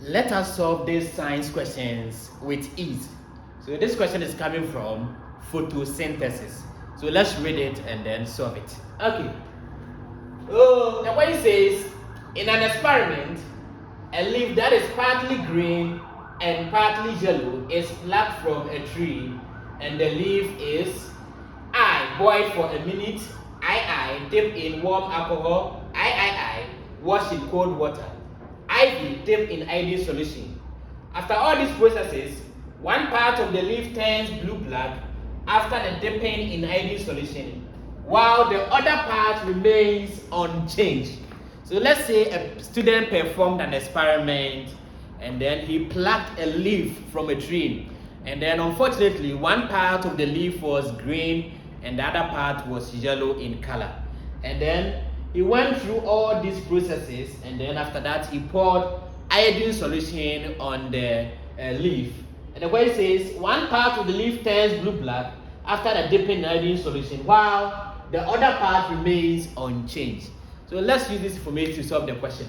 Let us solve these science questions with ease. So this question is coming from photosynthesis. So let's read it and then solve it. Okay. Oh, the way it says, in an experiment, a leaf that is partly green and partly yellow is plucked from a tree, and the leaf is I boiled for a minute, I dip in warm alcohol, I wash in cold water, IV dip in iodine solution. After all these processes, one part of the leaf turns blue-black after the dipping in iodine solution, while the other part remains unchanged. So let's say a student performed an experiment and then he plucked a leaf from a tree, and then unfortunately one part of the leaf was green and the other part was yellow in color. And then he went through all these processes, and then after that he poured iodine solution on the leaf. And the way it says, one part of the leaf turns blue-black after the dipping in iodine solution, while the other part remains unchanged. So let's use this information to solve the question.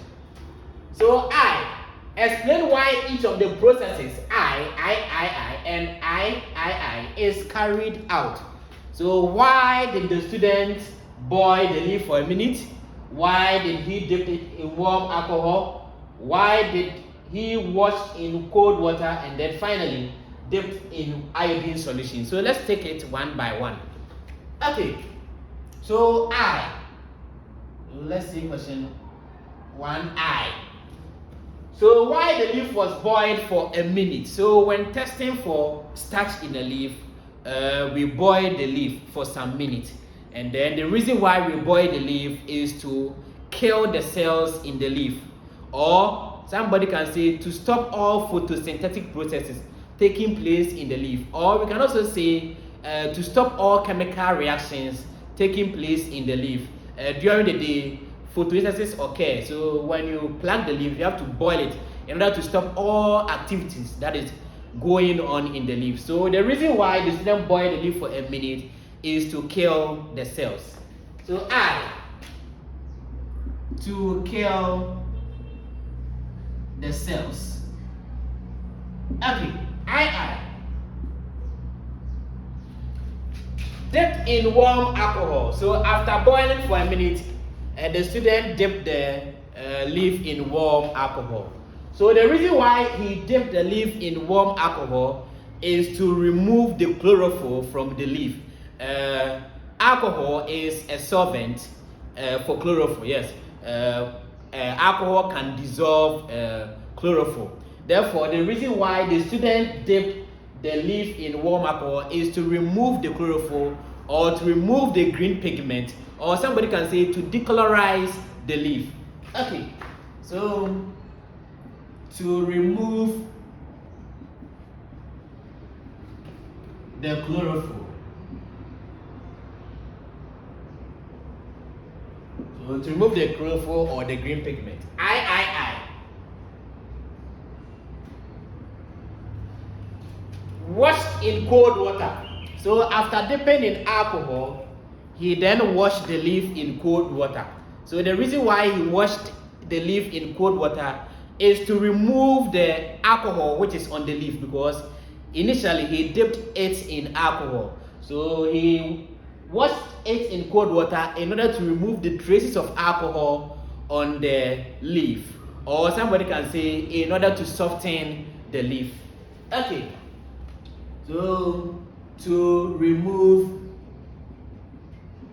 So explain why each of the processes and I is carried out. So why did the student boil the leaf for a minute? Why did he dip it in warm alcohol? Why did he wash in cold water, and then finally dipped in iodine solution? So let's take it one by one. Okay, so let's see question 1I. So why the leaf was boiled for a minute? So when testing for starch in a leaf, we boil the leaf for some minutes, and then the reason why we boil the leaf is to kill the cells in the leaf, or somebody can say to stop all photosynthetic processes taking place in the leaf, or we can also say to stop all chemical reactions taking place in the leaf. During the day, photosynthesis occurs. So when you plant the leaf, you have to boil it in order to stop all activities that is going on in the leaf. So the reason why the student boil the leaf for a minute is to kill the cells. So to kill the cells. Okay, I dip in warm alcohol. So after boiling for a minute, the student dipped the leaf in warm alcohol. So the reason why he dipped the leaf in warm alcohol is to remove the chlorophyll from the leaf. Alcohol is a solvent for chlorophyll. Yes, alcohol can dissolve chlorophyll. Therefore, the reason why the student dipped the leaf in warm alcohol is to remove the chlorophyll, or to remove the green pigment, or somebody can say to decolorize the leaf. Okay, so to remove the chlorophyll. So to remove the chlorophyll or the green pigment. I. Washed in cold water. So after dipping in alcohol, he then washed the leaf in cold water. So the reason why he washed the leaf in cold water is to remove the alcohol which is on the leaf, because initially he dipped it in alcohol. So he washed it in cold water in order to remove the traces of alcohol on the leaf, or somebody can say in order to soften the leaf. Okay, so to remove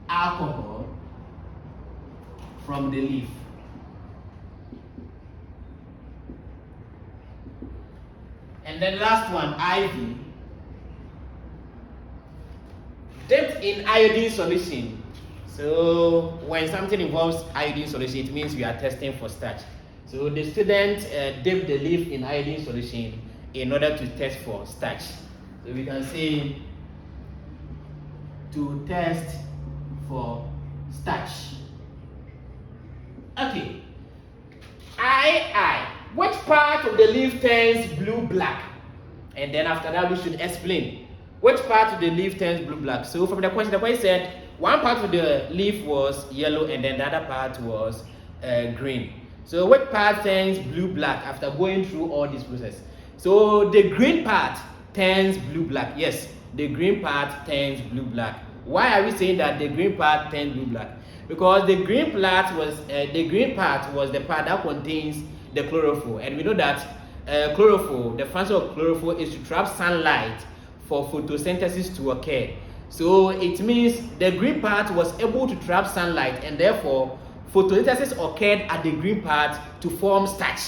alcohol from the leaf. And then last one, IV. Dipped in iodine solution. So when something involves iodine solution, it means we are testing for starch. So the student dipped the leaf in iodine solution in order to test for starch. So we can say to test for starch. Okay. Which part of the leaf turns blue-black? And then after that, we should explain which part of the leaf turns blue-black. So from the question, the question said one part of the leaf was yellow and then the other part was green. So which part turns blue-black after going through all this process? So the green part turns blue-black. Yes, the green part turns blue-black. Why are we saying that the green part turns blue-black? Because the green part was the part that contains the chlorophyll, and we know that chlorophyll, the function of chlorophyll is to trap sunlight for photosynthesis to occur. So it means the green part was able to trap sunlight, and therefore photosynthesis occurred at the green part to form starch.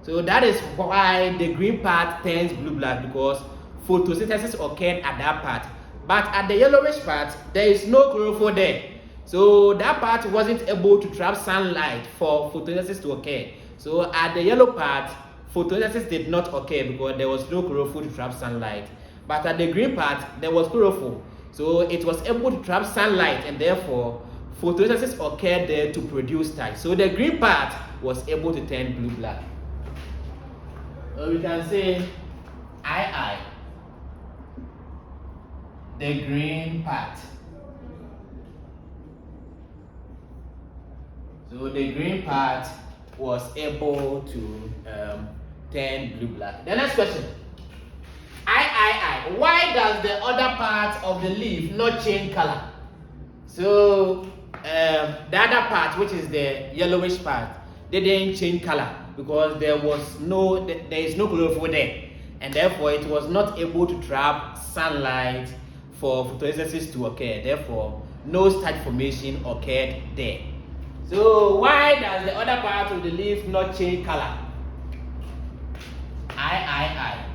So that is why the green part turns blue-black, because photosynthesis occurred at that part. But at the yellowish part, there is no chlorophyll there. So that part wasn't able to trap sunlight for photosynthesis to occur. So at the yellow part, photosynthesis did not occur because there was no chlorophyll to trap sunlight. But at the green part, there was chlorophyll. So it was able to trap sunlight, and therefore photosynthesis occurred there to produce starch. So the green part was able to turn blue-black. So we can say II, the green part. So the green part was able to turn blue-black. The next question. III. Why does the other part of the leaf not change color? So the other part, which is the yellowish part, they didn't change color because there is no chlorophyll there, and therefore it was not able to trap sunlight for photosynthesis to occur. Therefore, no starch formation occurred there. So why does the other part of the leaf not change color? I.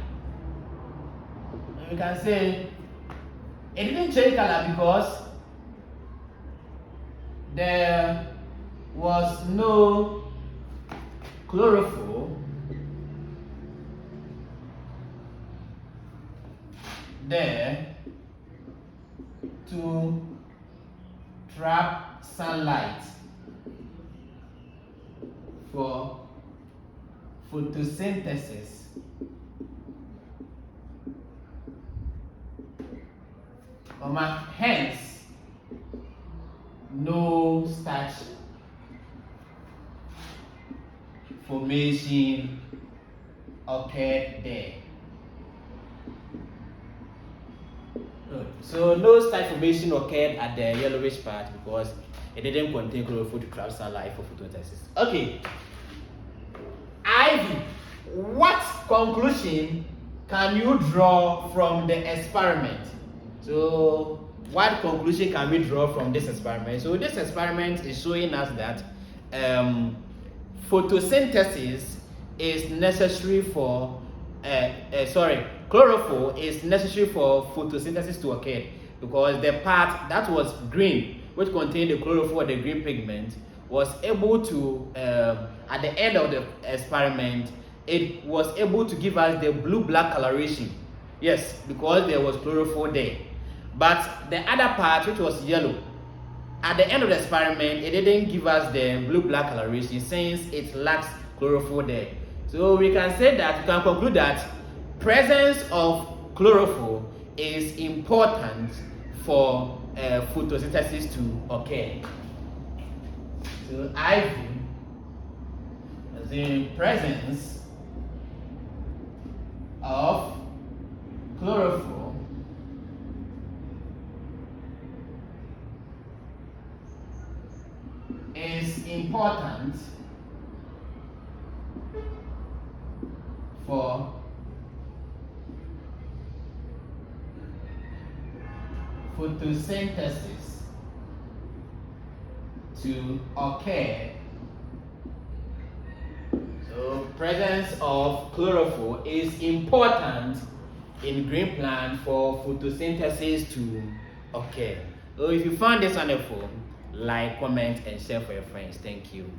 We can say it didn't change color because there was no chlorophyll there to trap sunlight for photosynthesis. Hence, no starch formation occurred there. So no starch formation occurred at the yellowish part because it didn't contain chlorophyll to trap sunlight for photosynthesis. Okay. Ivy, what conclusion can you draw from the experiment? So what conclusion can we draw from this experiment? So this experiment is showing us that photosynthesis is necessary for chlorophyll is necessary for photosynthesis to occur, because the part that was green, which contained the chlorophyll or the green pigment, was able to at the end of the experiment, it was able to give us the blue-black coloration. Yes, because there was chlorophyll there. But the other part, which was yellow, at the end of the experiment, it didn't give us the blue-black coloration since it lacks chlorophyll there. So we can say that, we can conclude that presence of chlorophyll is important for photosynthesis to occur. So IV, the presence of chlorophyll is important for photosynthesis to occur. So presence of chlorophyll is important in green plant for photosynthesis to occur. So if you found this wonderful, like, comment, and share for your friends. Thank you.